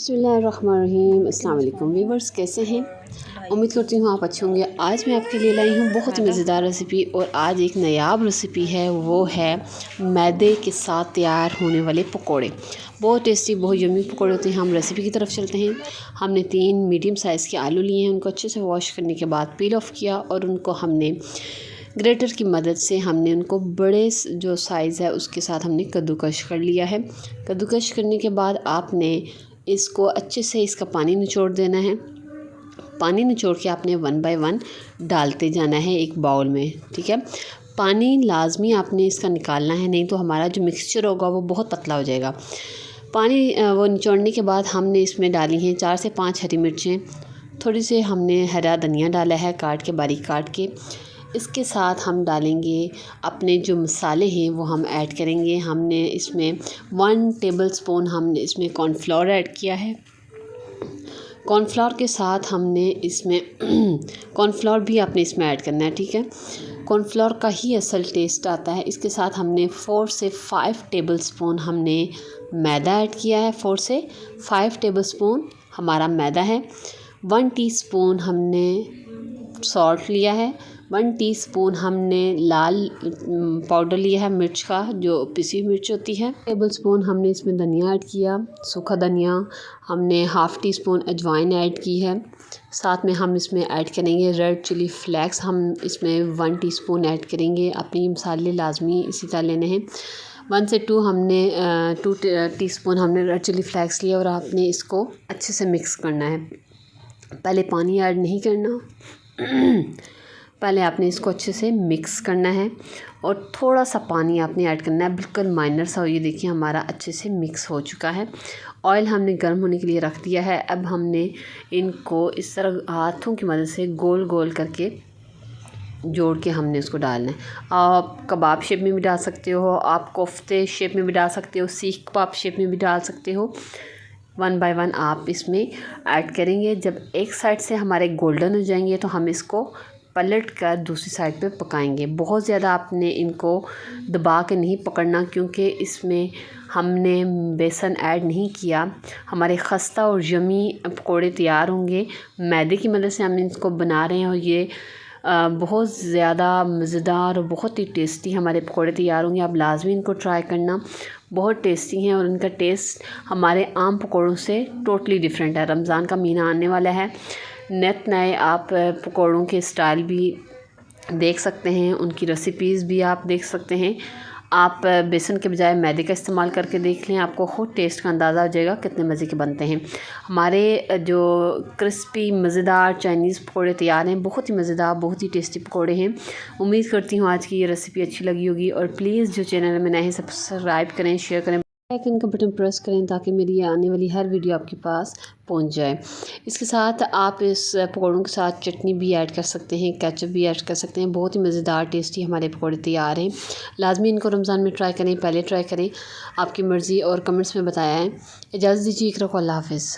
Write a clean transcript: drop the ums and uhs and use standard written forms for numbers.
बिस्मिल्लाहिर्रहमानिर्रहीम। अस्सलाम वालेकुम व्यूअर्स, कैसे हैं? उम्मीद करती हूँ आप अच्छे होंगे। आज मैं आपके लिए लाई हूँ बहुत ही मज़ेदार रेसिपी, और आज एक नायाब रेसिपी है। वो है मैदे के साथ तैयार होने वाले पकोड़े। बहुत टेस्टी, बहुत यम्मी पकोड़े होते हैं। हम रेसिपी की तरफ चलते हैं। हमने 3 मीडियम साइज़ के आलू लिए हैं। उनको अच्छे से वॉश करने के बाद पील ऑफ़ किया, और उनको हमने ग्रेटर की मदद से हमने उनको बड़े जो साइज़ है उसके साथ हमने कद्दूकश कर लिया है। कद्दूकश करने के बाद आपने इसको अच्छे से इसका पानी निचोड़ देना है। पानी निचोड़ के आपने 1 बाय 1 डालते जाना है एक बाउल में, ठीक है। पानी लाजमी आपने इसका निकालना है, नहीं तो हमारा जो मिक्सचर होगा वो बहुत पतला हो जाएगा। पानी वो निचोड़ने के बाद हमने इसमें डाली हैं 4 से 5 हरी मिर्चें, थोड़ी सी हमने हरा धनिया डाला है काट के, बारीक काट के। इसके साथ हम डालेंगे अपने जो मसाले हैं वो हम ऐड करेंगे। हमने इसमें 1 टेबलस्पून हमने इसमें कॉर्नफ्लोर ऐड किया है। कॉर्नफ्लोर के साथ हमने इसमें कॉर्नफ्लोर भी आपने इसमें ऐड करना है, ठीक है। कॉर्नफ्लोर का ही असल टेस्ट आता है। इसके साथ हमने 4 से 5 टेबलस्पून हमने मैदा ऐड किया है। 4 से 5 टेबलस्पून हमारा मैदा है। 1 टीस्पून हमने सॉल्ट लिया है। 1 टीस्पून हमने लाल पाउडर लिया है मिर्च का, जो पिसी हुई मिर्च होती है। टेबलस्पून हमने इसमें धनिया ऐड किया, सूखा धनिया। हमने हाफ़ टी स्पून अजवाइन ऐड की है। साथ में हम इसमें ऐड करेंगे रेड चिली फ्लेक्स। हम इसमें 1 टीस्पून ऐड करेंगे। अपने मसाले लाजमी इसी तरह लेने हैं। 1 से 2 हमने 2 टीस्पून हमने रेड चिली फ्लेक्स लिया, और आपने इसको अच्छे से मिक्स करना है। पहले पानी ऐड नहीं करना, पहले आपने इसको अच्छे से मिक्स करना है, और थोड़ा सा पानी आपने ऐड करना है, बिल्कुल माइनर सा। ये देखिए हमारा अच्छे से मिक्स हो चुका है। ऑयल हमने गर्म होने के लिए रख दिया है। अब हमने इनको इस तरह हाथों की मदद से गोल गोल करके जोड़ के हमने इसको डालना है। आप कबाब शेप में भी डाल सकते हो, आप कोफ्ते शेप में भी डाल सकते हो, सीख कबाब शेप में भी डाल सकते हो। 1 बाय 1 आप इसमें ऐड करेंगे। जब एक साइड से हमारे गोल्डन हो जाएंगे तो हम इसको पलट कर दूसरी साइड पे पकाएंगे। बहुत ज़्यादा आपने इनको दबा के नहीं पकड़ना, क्योंकि इसमें हमने बेसन ऐड नहीं किया। हमारे खस्ता और यमी पकोड़े तैयार होंगे। मैदे की मदद से हम इसको बना रहे हैं, और ये बहुत ज़्यादा मज़ेदार और बहुत ही टेस्टी हमारे पकोड़े तैयार होंगे। आप लाजमी इनको ट्राई करना, बहुत टेस्टी हैं, और इनका टेस्ट हमारे आम पकोड़ों से टोटली डिफरेंट है। रमज़ान का महीना आने वाला है, नए आप पकोड़ों के स्टाइल भी देख सकते हैं, उनकी रेसिपीज़ भी आप देख सकते हैं। आप बेसन के बजाय मैदे का इस्तेमाल करके देख लें, आपको खुद टेस्ट का अंदाज़ा हो जाएगा कितने मज़े के बनते हैं। हमारे जो क्रिस्पी मज़ेदार चाइनीज़ पकोड़े तैयार हैं, बहुत ही मज़ेदार, बहुत ही टेस्टी पकोड़े हैं। उम्मीद करती हूँ आज की ये रेसिपी अच्छी लगी होगी, और प्लीज़ जो चैनल में नए हैं सब्सक्राइब करें, शेयर करें, आइकन का बटन प्रेस करें, ताकि मेरी आने वाली हर वीडियो आपके पास पहुंच जाए। इसके साथ आप इस पकौड़ों के साथ चटनी भी ऐड कर सकते हैं, केचप भी ऐड कर सकते हैं। बहुत ही मज़ेदार टेस्टी हमारे पकौड़े तैयार हैं। लाजमी इनको रमज़ान में ट्राई करें, पहले ट्राई करें, आपकी मर्ज़ी, और कमेंट्स में बताया है। इजाज़त दीजिए, अल्लाह हाफ़िज़।